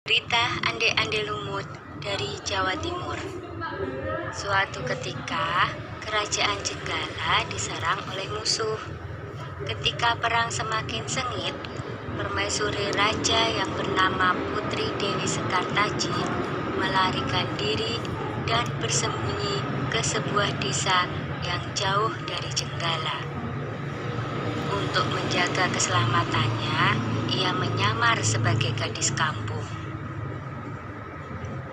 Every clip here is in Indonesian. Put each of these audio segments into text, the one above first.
Berita Ande-Ande Lumut dari Jawa Timur. Suatu ketika, kerajaan Jenggala diserang oleh musuh. Ketika perang semakin sengit, permaisuri raja yang bernama Putri Dewi Sekartaji melarikan diri dan bersembunyi ke sebuah desa yang jauh dari Jenggala. Untuk menjaga keselamatannya, ia menyamar sebagai gadis kampung.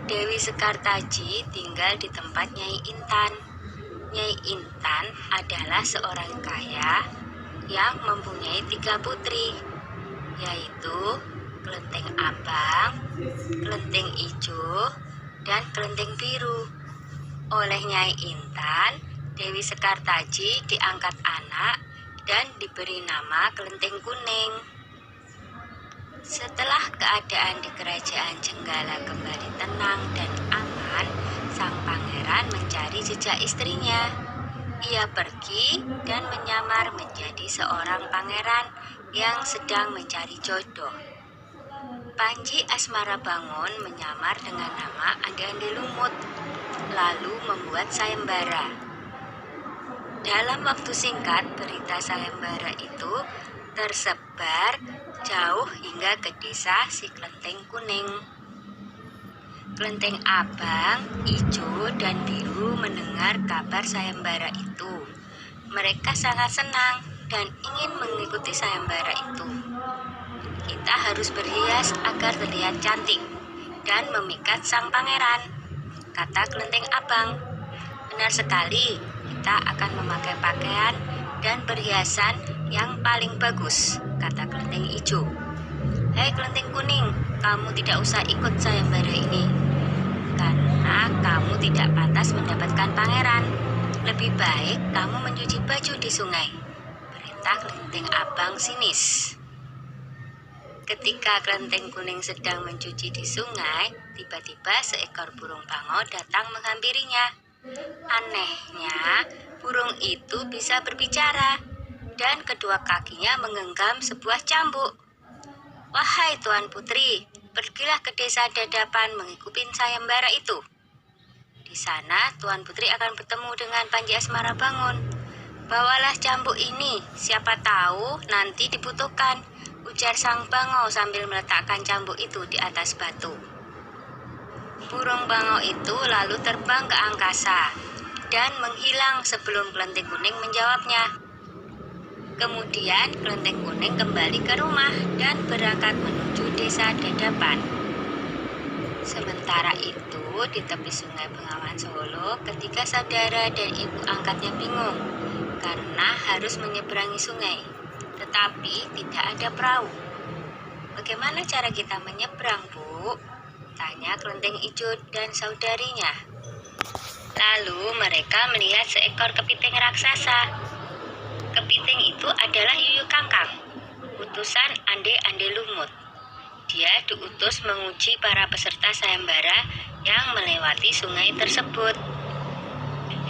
Dewi Sekartaji tinggal di tempat Nyai Intan. Nyai Intan adalah seorang kaya yang mempunyai 3 putri, yaitu Kelenteng Abang, Kelenteng Ijo, dan Kelenteng Biru. Oleh Nyai Intan, Dewi Sekartaji diangkat anak dan diberi nama Kelenteng Kuning. Setelah keadaan di kerajaan Jenggala kembali tenang dan aman, sang pangeran mencari jejak istrinya. Ia pergi dan menyamar menjadi seorang pangeran yang sedang mencari jodoh. Panji Asmarabangun menyamar dengan nama Ande-Ande Lumut, lalu membuat sayembara. Dalam waktu singkat, berita sayembara itu tersebar jauh hingga ke desa si Kelenteng Kuning. Kelenteng Abang, Ijo, dan Biru mendengar kabar sayembara itu. Mereka sangat senang dan ingin mengikuti sayembara itu. Kita harus berhias agar terlihat cantik dan memikat sang pangeran, kata Kelenteng Abang. Benar sekali, kita akan memakai pakaian dan perhiasan yang paling bagus, kata Kelenteng Ijo. Hei Kelenteng Kuning, kamu tidak usah ikut sayembara ini, karena kamu tidak pantas mendapatkan pangeran. Lebih baik kamu mencuci baju di sungai, perintah Kelenteng Abang sinis. Ketika Kelenteng Kuning sedang mencuci di sungai, tiba-tiba seekor burung bangau datang menghampirinya. Anehnya, burung itu bisa berbicara dan kedua kakinya menggenggam sebuah cambuk. Wahai Tuan Putri, pergilah ke desa Dadapan mengikuti sayembara itu. Di sana Tuan Putri akan bertemu dengan Panji Asmarabangun. Bawalah cambuk ini, siapa tahu nanti dibutuhkan, ujar sang bangau sambil meletakkan cambuk itu di atas batu. Burung bangau itu lalu terbang ke angkasa dan menghilang sebelum Kelenteng Kuning menjawabnya. Kemudian Kelenteng Kuning kembali ke rumah dan berangkat menuju desa Dadapan. Sementara itu, di tepi sungai Bengawan Solo, ketiga saudara dan ibu angkatnya bingung karena harus menyeberangi sungai, tetapi tidak ada perahu. Bagaimana cara kita menyeberang, Bu? Tanya Kelenteng Ijo dan saudarinya. Lalu mereka melihat seekor kepiting raksasa. Kepiting itu adalah Yuyu Kangkang, utusan Ande-Ande Lumut. Dia diutus menguji para peserta sayembara yang melewati sungai tersebut.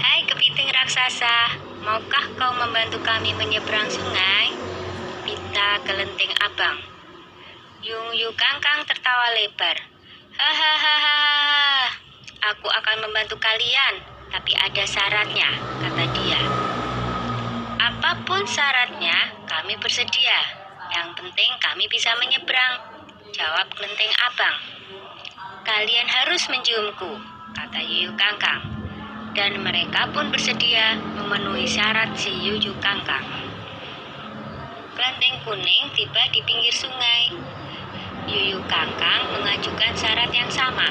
Hai kepiting raksasa, maukah kau membantu kami menyeberang sungai? Pinta Kelenteng Abang. Yuyu Kangkang tertawa lebar. Hahaha, aku akan membantu kalian, tapi ada syaratnya, kata dia. Apapun syaratnya, kami bersedia. Yang penting kami bisa menyeberang, jawab Kelenteng Abang. Kalian harus menciumku, kata Yuyu Kangkang. Dan mereka pun bersedia memenuhi syarat si Yuyu Kangkang. Kelenteng Kuning tiba di pinggir sungai. Yuyu Kangkang mengajukan syarat yang sama,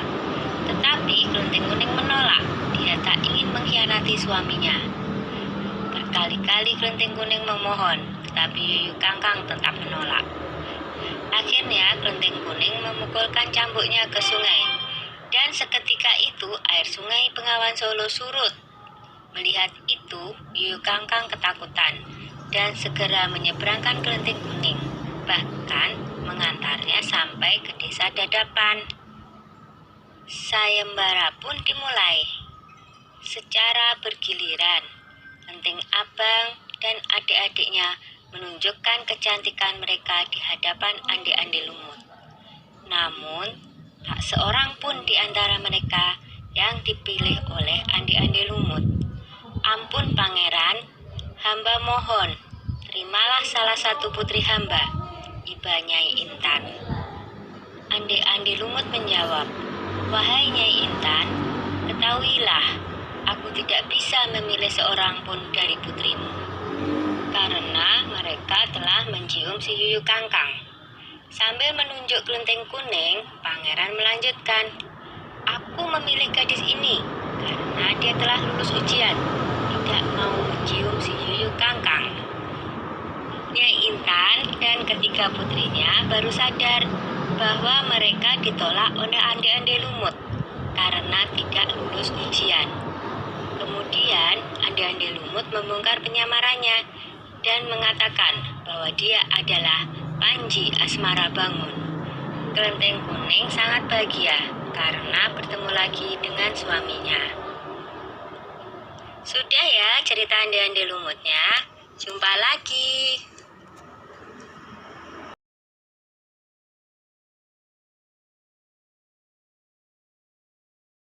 tetapi Kelenteng Kuning menolak. Dia tak ingin mengkhianati suaminya. Berkali-kali Kelenteng Kuning memohon, tetapi Yuyu Kangkang tetap menolak. Akhirnya Kelenteng Kuning memukulkan cambuknya ke sungai, dan seketika itu air sungai Bengawan Solo surut. Melihat itu, Yuyu Kangkang ketakutan dan segera menyeberangkan Kelenteng Kuning, bahkan mengantarnya sampai ke desa Dadapan. Sayembara pun dimulai. Secara bergiliran, Kelenteng Abang dan adik-adiknya menunjukkan kecantikan mereka di hadapan Ande-Ande Lumut. Namun, Tak seorang pun di antara mereka yang dipilih oleh Andi-Andi Lumut. Ampun pangeran, hamba mohon, terimalah salah satu putri hamba, iba Nyai Intan. Andi-Andi Lumut menjawab, wahai Nyai Intan, ketahuilah, aku tidak bisa memilih seorang pun dari putrimu, karena mereka telah mencium si Yuyu Kangkang. Sambil menunjuk kelenteng kuning, pangeran melanjutkan, aku memilih gadis ini karena dia telah lulus ujian, tidak mau mencium si Yuyu Kangkang. Nyai Intan dan ketiga putrinya baru sadar bahwa mereka ditolak oleh Andi-Andi Lumut karena tidak lulus ujian. Kemudian Andi-Andi Lumut membongkar penyamarannya dan mengatakan bahwa dia adalah Panji Asmara Bangun. Kelenteng kuning sangat bahagia karena bertemu lagi dengan suaminya. Sudah ya cerita Andi-Andi Lumutnya, jumpa lagi.